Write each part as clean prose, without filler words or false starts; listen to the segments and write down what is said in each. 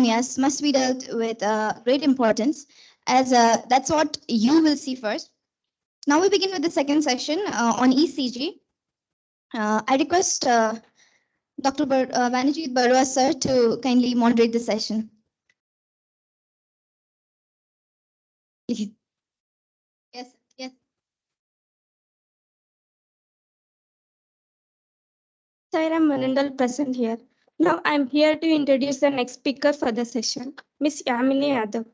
arrhythmias must be dealt with great importance, as that's what you will see first. Now we begin with the second session on ECG. I request Dr. Vanijit Barua sir to kindly moderate the session. Yes, yes. Sairam Manandal present here. Now I am here to introduce the next speaker for the session, Ms Yamini Yadav.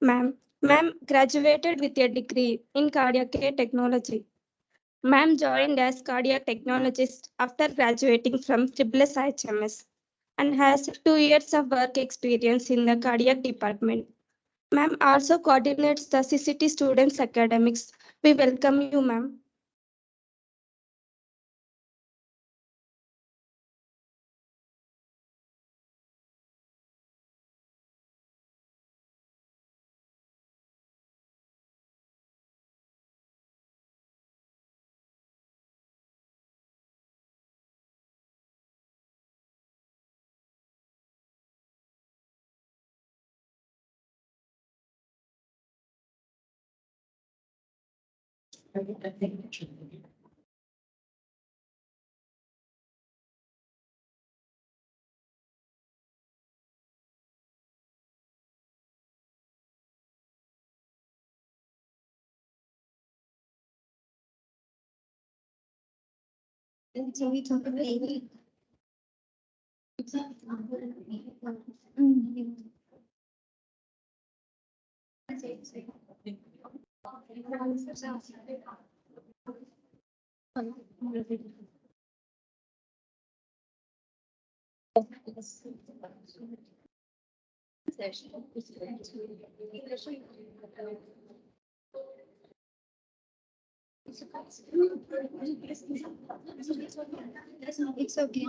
Ma'am graduated with a degree in cardiac technology. Ma'am joined as cardiac technologist after graduating from SSS HMS and has 2 years of work experience in the cardiac department. Ma'am also coordinates the CCT students academics. We welcome you, ma'am. It's okay.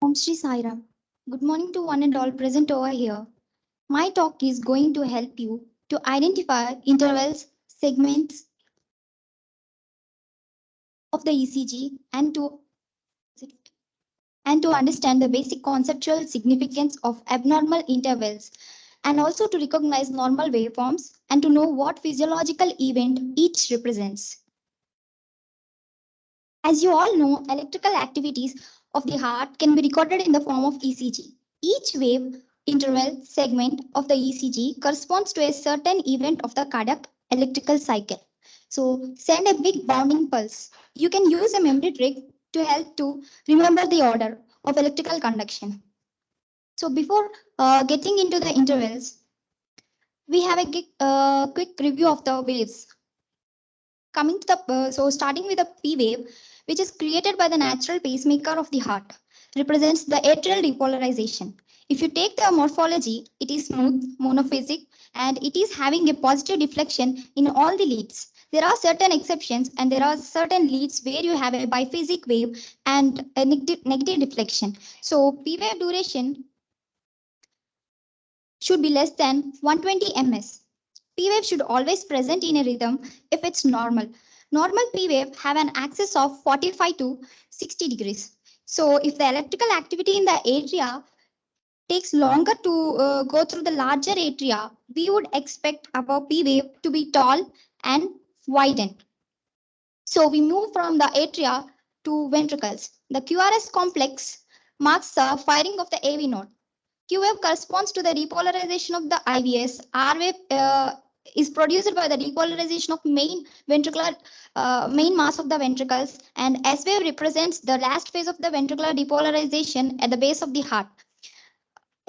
Om Shri Sairam. Good morning to one and all present over here. My talk is going to help you to identify intervals, segments of the ECG and to understand the basic conceptual significance of abnormal intervals, and also to recognize normal waveforms and to know what physiological event each represents. As you all know, electrical activities of the heart can be recorded in the form of ECG. Each wave interval segment of the ECG corresponds to a certain event of the cardiac electrical cycle. So send a big bounding pulse. You can use a memory trick to help to remember the order of electrical conduction. So before getting into the intervals, we have a quick review of the waves. Coming to the starting with the P wave, which is created by the natural pacemaker of the heart, represents the atrial repolarization. If you take the morphology, it is smooth, monophasic, and it is having a positive deflection in all the leads. There are certain exceptions, and there are certain leads where you have a biphasic wave and a negative deflection. So P wave duration should be less than 120 ms. P wave should always present in a rhythm if it's normal. Normal P wave have an axis of 45 to 60 degrees. So if the electrical activity in the atria takes longer to go through the larger atria, we would expect our P wave to be tall and widened. So we move from the atria to ventricles. The QRS complex marks the firing of the AV node. Q wave corresponds to the repolarization of the IVS. R wave is produced by the repolarization of main mass of the ventricles, and S wave represents the last phase of the ventricular depolarization at the base of the heart.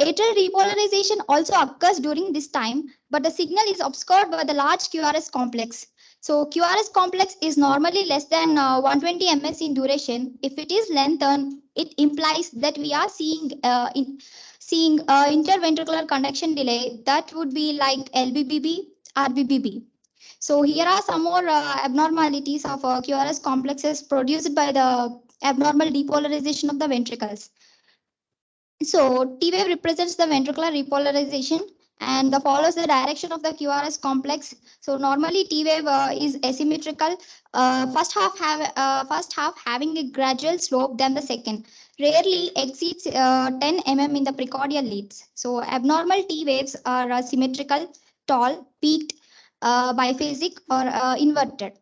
Atrial repolarization also occurs during this time, but the signal is obscured by the large QRS complex. So QRS complex is normally less than 120 ms in duration. If it is lengthened, it implies that we are seeing interventricular conduction delay. That would be like LBBB, RBBB. So here are some more abnormalities of QRS complexes produced by the abnormal depolarization of the ventricles. So T wave represents the ventricular repolarization, and the follows the direction of the QRS complex. So normally T wave is asymmetrical. First half having a gradual slope than the second. Rarely exceeds 10 mm in the precordial leads. So abnormal T waves are symmetrical, tall, peaked, biphasic, or inverted.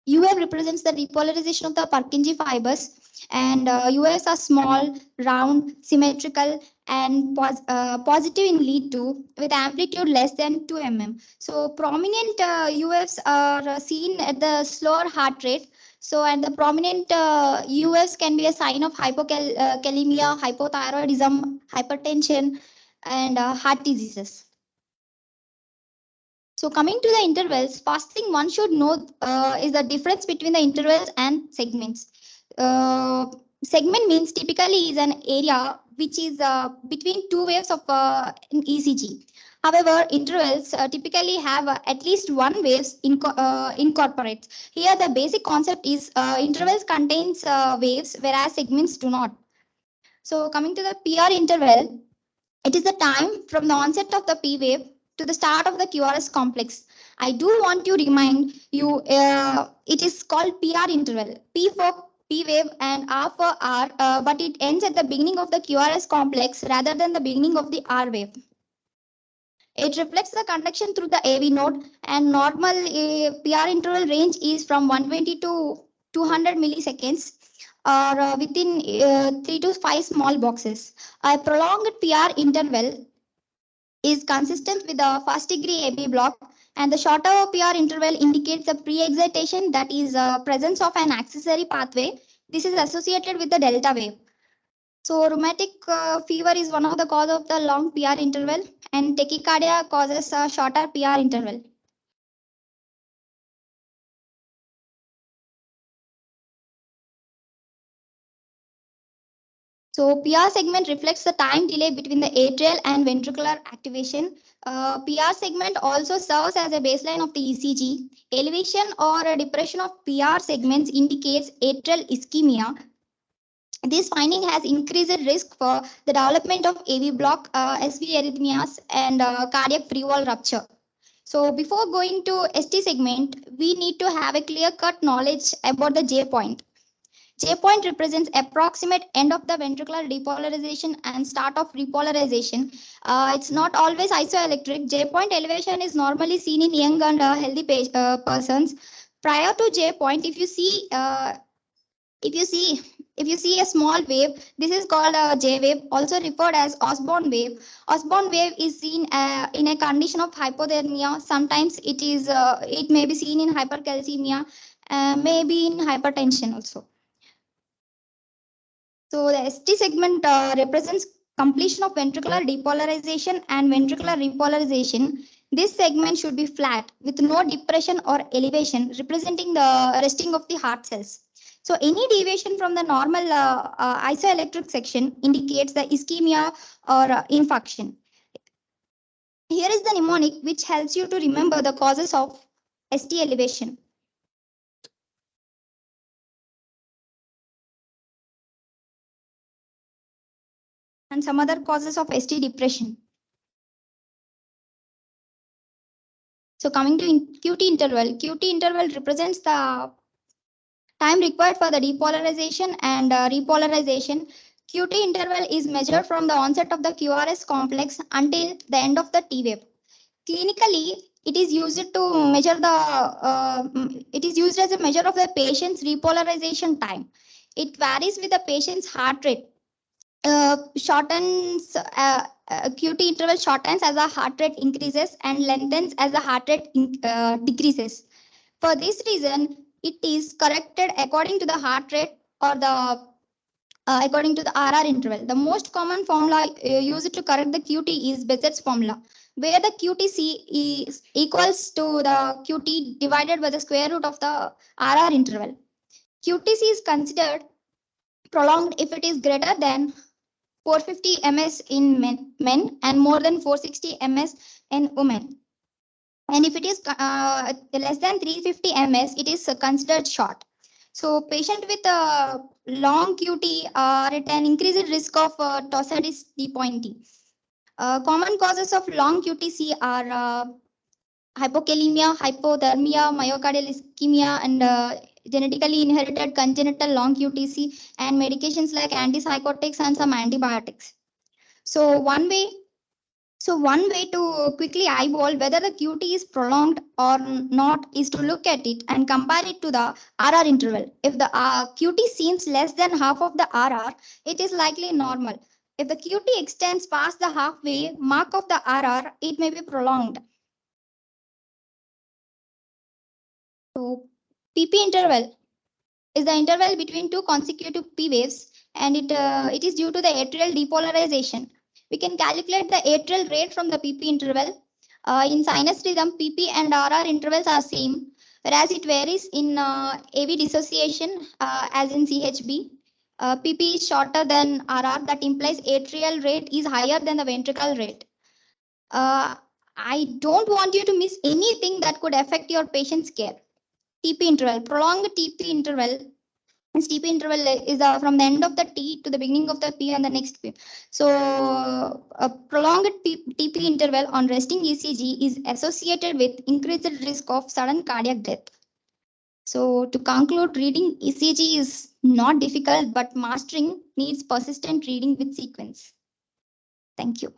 UF represents the repolarization of the Purkinje fibers, and UFs are small, round, symmetrical, and positive in lead 2 with amplitude less than 2 mm. So prominent UFs are seen at the slower heart rate. So, and the prominent UFs can be a sign of hypokalemia, hypothyroidism, hypertension, and heart diseases. So coming to the intervals, first thing one should know is the difference between the intervals and segments. Segment means typically is an area which is between two waves of an ECG. However, intervals typically have at least one waves incorporates. Here the basic concept is intervals contains waves whereas segments do not. So coming to the PR interval, it is the time from the onset of the P wave to the start of the QRS complex. I do want to remind you, it is called PR interval. P for P wave and R for R, but it ends at the beginning of the QRS complex rather than the beginning of the R wave. It reflects the conduction through the AV node, and normal PR interval range is from 120 to 200 milliseconds, or within 3 to 5 small boxes. A prolonged PR interval is consistent with the first degree AB block, and the shorter PR interval indicates the pre-excitation, that is presence of an accessory pathway. This is associated with the delta wave. So rheumatic fever is one of the cause of the long PR interval, and tachycardia causes a shorter PR interval. So PR segment reflects the time delay between the atrial and ventricular activation. PR segment also serves as a baseline of the ECG. Elevation or a depression of PR segments indicates atrial ischemia. This finding has increased risk for the development of AV block, SV arrhythmias, and cardiac free wall rupture. So before going to ST segment, we need to have a clear-cut knowledge about the J point. J point represents approximate end of the ventricular depolarization and start of repolarization. It's not always isoelectric. J point elevation is normally seen in young and healthy persons. Prior to J point, if you see if you see a small wave, this is called a J wave, also referred as Osborn wave. Osborn wave is seen in a condition of hypothermia. Sometimes it may be seen in hypercalcemia, maybe in hypertension also. So the ST segment represents completion of ventricular depolarization and ventricular repolarization. This segment should be flat with no depression or elevation, representing the resting of the heart cells. So any deviation from the normal isoelectric section indicates the ischemia or infarction. Here is the mnemonic which helps you to remember the causes of ST elevation. And some other causes of ST depression. So coming to QT interval, QT interval represents the time required for the depolarization and repolarization. QT interval is measured from the onset of the QRS complex until the end of the T wave. Clinically, it is used to measure it is used as a measure of the patient's repolarization time. It varies with the patient's heart rate. Shortens QT interval shortens as the heart rate increases and lengthens as the heart rate decreases. For this reason, it is corrected according to the heart rate or the according to the RR interval. The most common formula used to correct the QT is Besset's formula, where the QTC is equals to the QT divided by the square root of the RR interval. QTC is considered prolonged if it is greater than 450 ms in men and more than 460 ms in women. And if it is less than 350 ms, it is considered short. So patient with long QT are at an increased risk of torsades depointing. Common causes of long QTC are hypokalemia, hypothermia, myocardial ischemia, and genetically inherited congenital long QTC, and medications like antipsychotics and some antibiotics. So one way to quickly eyeball whether the QT is prolonged or not is to look at it and compare it to the RR interval. If the QT seems less than half of the RR, it is likely normal. If the QT extends past the halfway mark of the RR, it may be prolonged. So PP interval is the interval between two consecutive P waves, and it is due to the atrial depolarization. We can calculate the atrial rate from the PP interval. In sinus rhythm, PP and RR intervals are same, whereas it varies in AV dissociation as in CHB. PP is shorter than RR, that implies atrial rate is higher than the ventricle rate. I don't want you to miss anything that could affect your patient's care. TP interval, prolonged TP interval. This TP interval is from the end of the T to the beginning of the P and the next P. So a prolonged TP interval on resting ECG is associated with increased risk of sudden cardiac death. So to conclude, reading ECG is not difficult, but mastering needs persistent reading with sequence. Thank you.